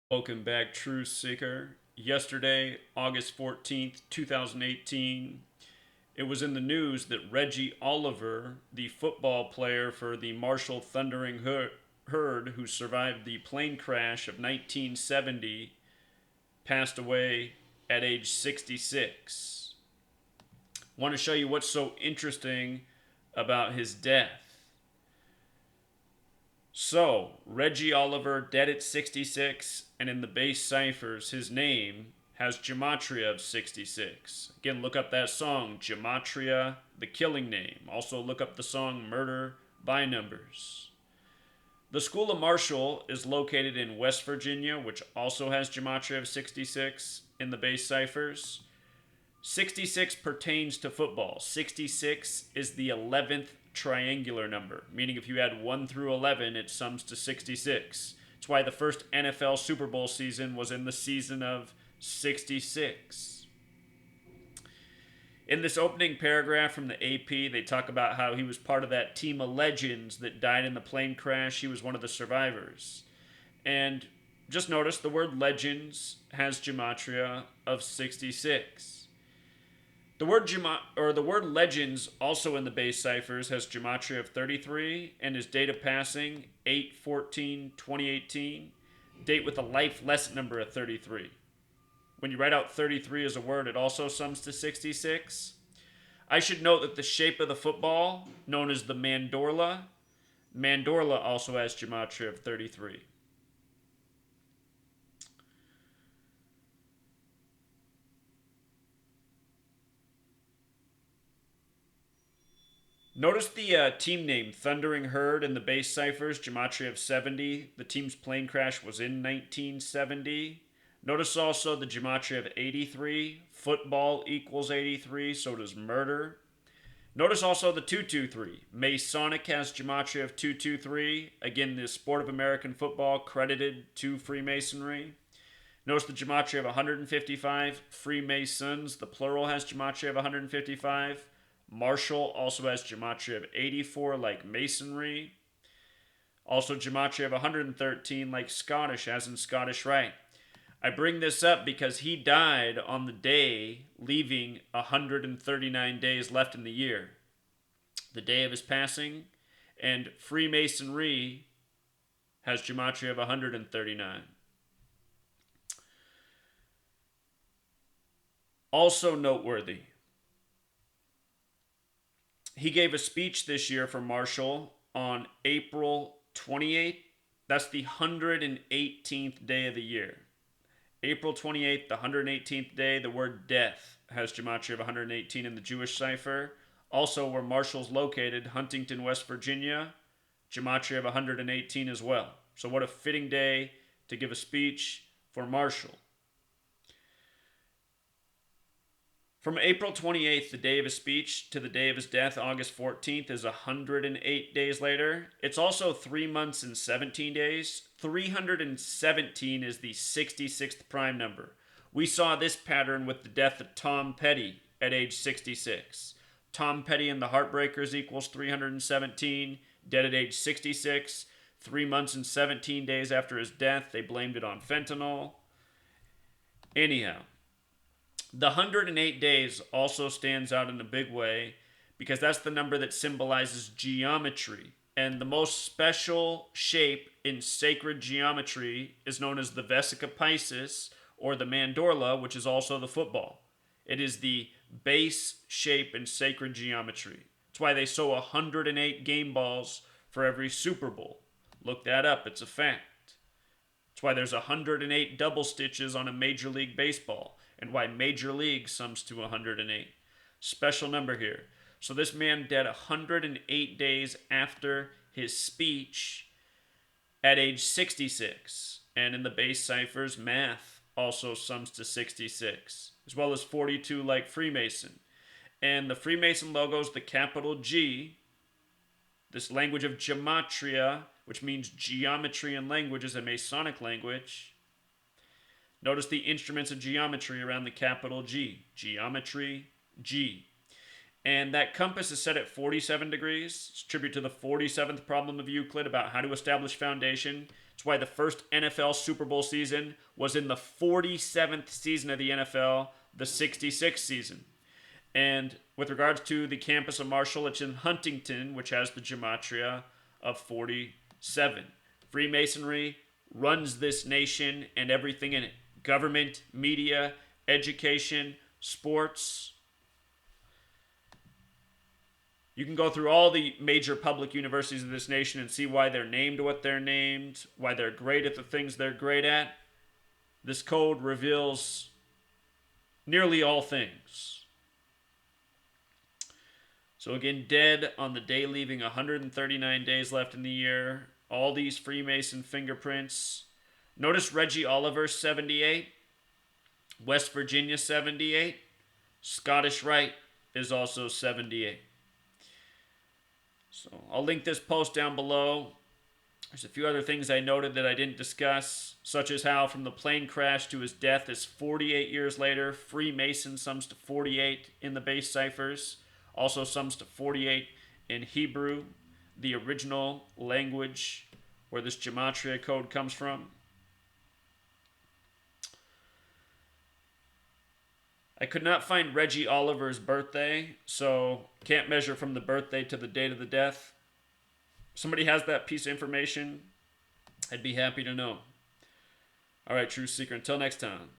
Welcome back, Truth Seeker. Yesterday, August 14th, 2018, it was in the news that Reggie Oliver, the football player for the Marshall Thundering Herd who survived the plane crash of 1970, passed away at age 66. I want to show you what's so interesting about his death. So, Reggie Oliver, dead at 66, and in the base ciphers, his name has gematria of 66. Again, look up that song, Gematria, the killing name. Also, look up the song Murder by Numbers. The School of Marshall is located in West Virginia, which also has gematria of 66 in the base ciphers. 66 pertains to football. 66 is the 11th triangular number, meaning if you add 1 through 11, it sums to 66. That's why the first NFL Super Bowl season was in the season of 66. In this opening paragraph from the AP, they talk about how he was part of that team of legends that died in the plane crash. He was one of the survivors. And just notice the word legends has gematria of 66. The word legends also in the base ciphers has gematria of 33 and his date of passing 8/14/2018, date with a life lesson number of 33. When you write out 33 as a word, it also sums to 66. I should note that the shape of the football, known as the mandorla also has gematria of 33. Notice the team name, Thundering Herd, in the base ciphers, gematria of 70. The team's plane crash was in 1970. Notice also the gematria of 83. Football equals 83, so does murder. Notice also the 223. Masonic has gematria of 223. Again, the sport of American football credited to Freemasonry. Notice the gematria of 155. Freemasons, the plural, has gematria of 155. Marshall also has gematria of 84, like Masonry. Also, gematria of 113, like Scottish, as in Scottish Rite. I bring this up because he died on the day, leaving 139 days left in the year, the day of his passing, and Freemasonry has gematria of 139. Also noteworthy, he gave a speech this year for Marshall on April 28th. That's the 118th day of the year. April 28th, the 118th day, the word death has gematria of 118 in the Jewish cipher. Also, where Marshall's located, Huntington, West Virginia, gematria of 118 as well. So, what a fitting day to give a speech for Marshall. From April 28th, the day of his speech, to the day of his death, August 14th, is 108 days later. It's also 3 months and 17 days. 317 is the 66th prime number. We saw this pattern with the death of Tom Petty at age 66. Tom Petty and the Heartbreakers equals 317, dead at age 66. 3 months and 17 days after his death, they blamed it on fentanyl. Anyhow, the 108 days also stands out in a big way because that's the number that symbolizes geometry. And the most special shape in sacred geometry is known as the Vesica Piscis or the Mandorla, which is also the football. It is the base shape in sacred geometry. That's why they sew 108 game balls for every Super Bowl. Look that up, it's a fact. That's why there's 108 double stitches on a Major League Baseball and why Major League sums to 108. Special number here. So this man dead 108 days after his speech at age 66. And in the base ciphers, math also sums to 66, as well as 42 like Freemason. And the Freemason logo is the capital G. This language of gematria, which means geometry in language, is a Masonic language. Notice the instruments of geometry around the capital G. Geometry, G. And that compass is set at 47 degrees. It's a tribute to the 47th problem of Euclid about how to establish foundation. It's That's why the first NFL Super Bowl season was in the 47th season of the NFL, the 66th season. And with regards to the campus of Marshall, it's in Huntington, which has the gematria of 47. Freemasonry runs this nation and everything in it: government, media, education, sports. You can go through all the major public universities of this nation and see why they're named what they're named, why they're great at the things they're great at. This code reveals nearly all things. So again, dead on the day leaving 139 days left in the year. All these Freemason fingerprints. Notice Reggie Oliver, 78. West Virginia, 78. Scottish Rite is also 78. So I'll link this post down below. There's a few other things I noted that I didn't discuss, such as how from the plane crash to his death is 48 years later. Freemason sums to 48 in the base ciphers. Also sums to 48 in Hebrew, the original language where this gematria code comes from. I could not find Reggie Oliver's birthday, so can't measure from the birthday to the date of the death. If somebody has that piece of information, I'd be happy to know. All right, True Seeker, until next time.